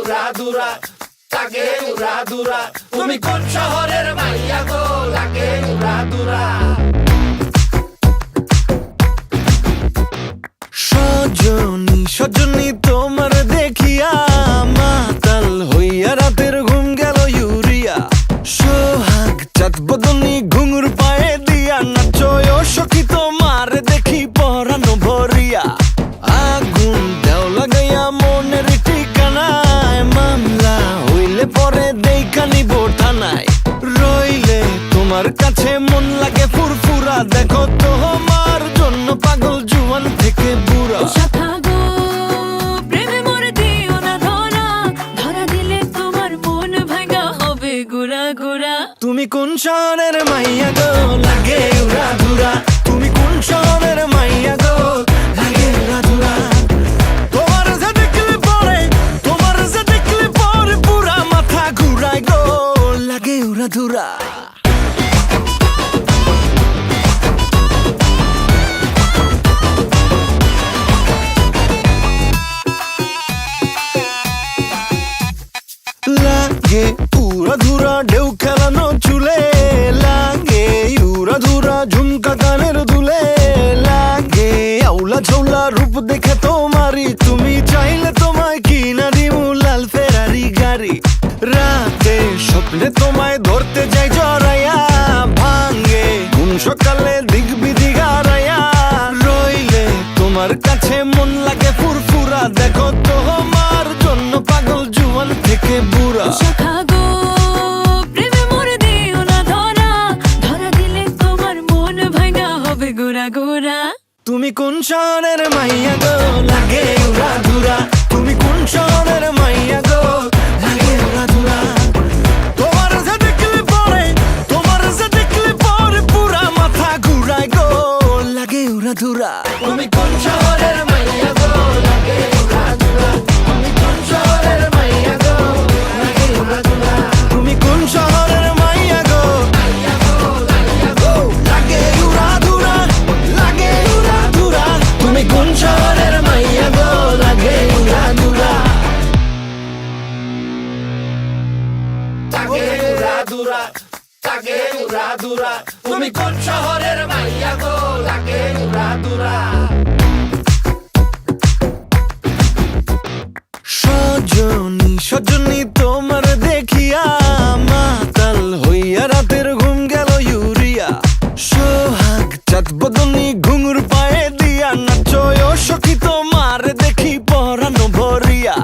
উড়াদুরা, লাগে উড়াদুরা। তুমি কোন শহরের মাইয়া গো, লাগে উড়াদুরা। সজনী সজনী তোমার দেখিয়া মাতাল হইয়া রাতের ঘুম গেল ইউরিয়া। সোহাগ চাঁদ বদনী ঘুঙুর পায়ে দিয়া নাচয় সখী তোমার দেখি পরানো ভরিয়া। আগুন দেও লাগাইয়া মনের ঠিকানায়, মামলা হইলে পরে দেইখা নিব থানায়। রইলে তোমার কাছে মন লাগে ফুরফুরা, দেখো তোমার জন্য পাগল জুয়ান থেকে বুড়া। শাখা গো প্রেমে মরে দিও না ধরা, ধরা দিলে তোমার মন ভাঙা হবে গুড়া গুড়া। তুমি কোন শহরের মাইয়া গো, লাগে উড়াধুরা। তুমি কোন শহরের মাইয়া গো, লাগে উড়াধুরা। তোমার যে দেখলে পরে, তোমার যে দেখলে পরে পুরা মাথা ঘুরায় গো, লাগে উড়াধুরা। লাগে উড়াধুরা ঢেউ খেলানো চুলে, লাগে উড়াধুরা ঝুমকা কানের দুলে, লাগে আউলা ঝৌলা রূপ দেখে তোমারি, তুমি চাইলে তোমায় কিনা দিমু লাল ফেরারি গাড়ি। রাতে স্বপ্নে তোমায় ধরতে যাই জড়াইয়া, ভাঙ্গে ঘুম সকালে দিক বিধি গারাইয়া। রইলে তোমার কাছে মন লাগে ফুরফুরা, দেখো তোমার জন্য পাগল জুয়ান থেকে বুড়া। শাখা গো প্রেমে মরে দিও না ধরা, ধরা দিলে তোমার মন ভাঙা হবে গুড়া গুড়া। তুমি কোন শহরের মাইয়া গো, লাগে উড়াধুরা। তুমি কোন শহরের মাইয়া গো, লাগে উড়াধুরা। তোমার যে দেখলে পরে, তোমার যে দেখলে পরে পুরা মাথা ঘুরায় গো, লাগে উড়াধুরা। তুমি কোন শহরের মাইয়া গো, লাগে উড়াদুরা। তুমি কোন শহরের মাইয়া গো, লাগে উড়াদুরা। তুমি কোন শহরের মাইয়া গো, মাইয়া গো, মাইয়া গো, লাগে উড়াধুরা, লাগে উড়াধুরা। তুমি কোন শহরের মাইয়া গো, লাগে উড়াদুরা। লাগে উড়াদুরা, লাগে উড়াদুরা। তুমি কোন শহরের মাইয়া গো, লাগে উড়াদুরা। সজনী সজনী তোমার দেখিয়া মাতাল হইয়া রাতের ঘুম গেল ইউরিয়া। সোহাগ চাঁদ বদনী ঘুঙুর পায়ে দিয়া নাচয় সখী তোমার দেখি পরানো ভরিয়া।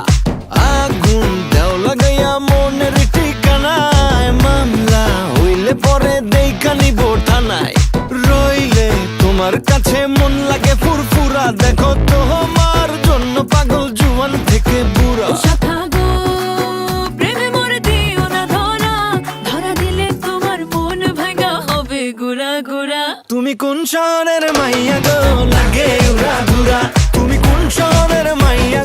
আগুন দেও লাগাইয়া মনের ঠিকানায়, মামলা হইলে পরে দেইখা নিব থানায়। রইলে তোমার কাছে মন লাগে ফুরফুরা, দেখো তোমার জন্য পাগল জুয়ান থেকে বুড়া। শাখা গো প্রেমে মরে দিও না ধরা, ধরা দিলে তোমার মন ভাঙা হবে গুড়া গুড়া। তুমি কোন শহরের মাইয়া গো, লাগে উড়াধুরা। তুমি কোন শহরের মাইয়া